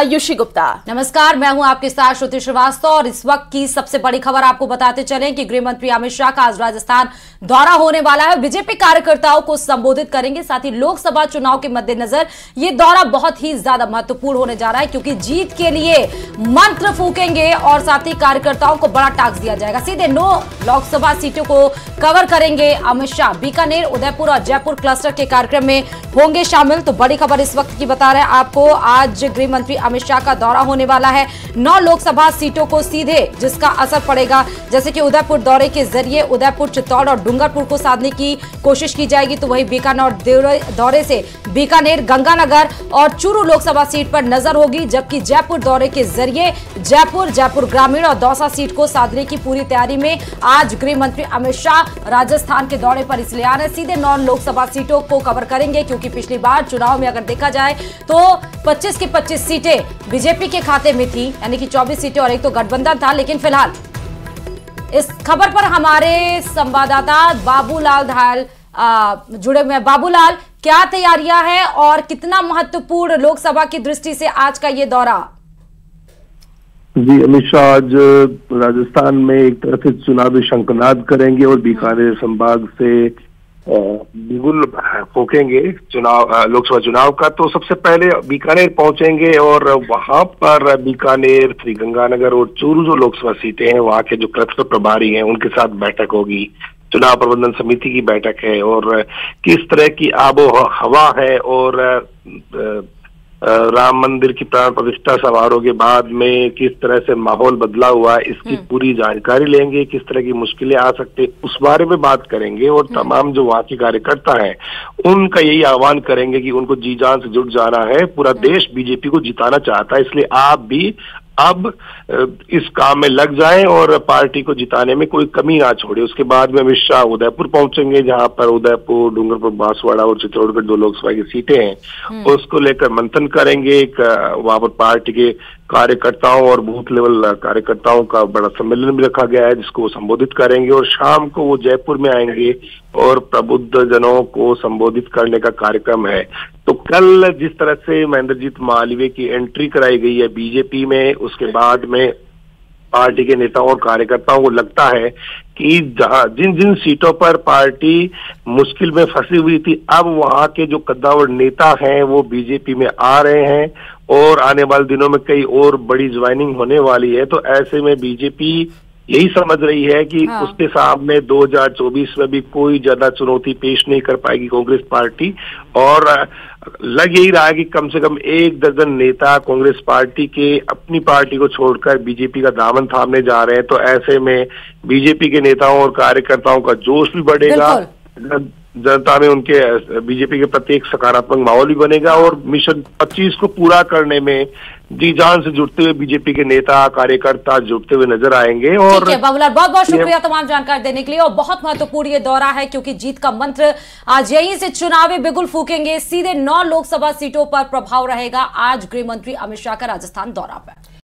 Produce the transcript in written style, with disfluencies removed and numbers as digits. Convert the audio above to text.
आयुषी गुप्ता। नमस्कार, मैं हूं आपके साथ श्रुति श्रीवास्तव और इस वक्त की सबसे बड़ी खबर आपको बताते चलें कि गृह मंत्री अमित शाह का आज राजस्थान दौरा होने वाला है। बीजेपी कार्यकर्ताओं को संबोधित करेंगे, साथ ही लोकसभा चुनाव के मद्देनजर ये दौरा बहुत ही ज्यादा महत्वपूर्ण होने जा रहा है, क्योंकि जीत के लिए मंत्र फूकेंगे और साथ ही कार्यकर्ताओं को बड़ा टास्क दिया जाएगा। सीधे 9 लोकसभा सीटों को कवर करेंगे अमित शाह। बीकानेर, उदयपुर और जयपुर क्लस्टर के कार्यक्रम में होंगे शामिल। तो बड़ी खबर इस वक्त की बता रहे हैं आपको, आज गृह मंत्री अमित शाह का दौरा होने वाला है 9 लोकसभा सीटों को सीधे, जिसका असर पड़ेगा। जैसे कि उदयपुर दौरे के जरिए उदयपुर, चित्तौड़ और डूंगरपुर को साधने की कोशिश की जाएगी, तो वही बीकानेर दौरे से बीकानेर, गंगानगर और चूरू लोकसभा सीट पर नजर होगी। जबकि जयपुर दौरे के जरिए जयपुर ग्रामीण और दौसा सीट को साधने की पूरी तैयारी में आज गृह मंत्री अमित शाह राजस्थान के दौरे पर इसलिए आ रहे हैं। सीधे 9 लोकसभा सीटों को कवर करेंगे, क्योंकि पिछली बार चुनाव में अगर देखा जाए तो 25 की 25 सीटें बीजेपी के खाते में थी, यानी कि 24 सीटें और एक तो गठबंधन था। लेकिन फिलहाल इस खबर पर हमारे संवाददाता बाबूलाल धायल जुड़े हुए हैं। बाबूलाल, क्या तैयारियां हैं और कितना महत्वपूर्ण लोकसभा की दृष्टि से आज का ये दौरा? जी, अमित शाह आज राजस्थान में एक तरह से चुनावी शंखनाद करेंगे और बीकानेर संभाग से बिगुल फूकेंगे लोकसभा चुनाव का। तो सबसे पहले बीकानेर पहुंचेंगे और वहां पर बीकानेर, श्रीगंगानगर और चूरू जो लोकसभा सीटें हैं, वहां के जो क्लस्टर प्रभारी हैं उनके साथ बैठक होगी। चुनाव प्रबंधन समिति की बैठक है और किस तरह की आबो हवा है और राम मंदिर की प्राण प्रतिष्ठा समारोह के बाद में किस तरह से माहौल बदला हुआ है, इसकी पूरी जानकारी लेंगे। किस तरह की मुश्किलें आ सकती है उस बारे में बात करेंगे और तमाम जो वहाँ के कार्यकर्ता हैं उनका यही आह्वान करेंगे कि उनको जी जान से जुट जाना है। पूरा देश बीजेपी को जिताना चाहता है, इसलिए आप भी अब इस काम में लग जाएं और पार्टी को जिताने में कोई कमी ना छोड़े। उसके बाद में अमित शाह उदयपुर पहुंचेंगे, जहां पर उदयपुर, डूंगरपुर, बांसवाड़ा और चित्तौड़गढ़ 2 लोकसभा की सीटें हैं, उसको लेकर मंथन करेंगे। वहां पर पार्टी के कार्यकर्ताओं और बूथ लेवल कार्यकर्ताओं का बड़ा सम्मेलन भी रखा गया है, जिसको वो संबोधित करेंगे। और शाम को वो जयपुर में आएंगे और प्रबुद्ध जनों को संबोधित करने का कार्यक्रम है। तो कल जिस तरह से महेंद्रजीत मालवीय की एंट्री कराई गई है बीजेपी में, उसके बाद में पार्टी के नेताओं और कार्यकर्ताओं को लगता है कि जिन जिन सीटों पर पार्टी मुश्किल में फंसी हुई थी, अब वहां के जो कद्दावर नेता हैं वो बीजेपी में आ रहे हैं और आने वाले दिनों में कई और बड़ी ज्वाइनिंग होने वाली है। तो ऐसे में बीजेपी यही समझ रही है कि उसके सामने 2024 में भी कोई ज्यादा चुनौती पेश नहीं कर पाएगी कांग्रेस पार्टी। और लग यही रहा है कि कम से कम 1 दर्जन नेता कांग्रेस पार्टी के अपनी पार्टी को छोड़कर बीजेपी का दामन थामने जा रहे हैं। तो ऐसे में बीजेपी के नेताओं और कार्यकर्ताओं का जोश भी बढ़ेगा, जनता में उनके बीजेपी के प्रति एक सकारात्मक माहौल भी बनेगा और मिशन 25 को पूरा करने में जी जान से जुटते हुए बीजेपी के नेता कार्यकर्ता जुटते हुए नजर आएंगे। और बाबूलाल, बहुत बहुत शुक्रिया तमाम जानकारी देने के लिए। और बहुत महत्वपूर्ण ये दौरा है, क्योंकि जीत का मंत्र आज यहीं से चुनावी बिगुल फूकेंगे। सीधे 9 लोकसभा सीटों पर प्रभाव रहेगा आज गृह मंत्री अमित शाह का राजस्थान दौरा पर।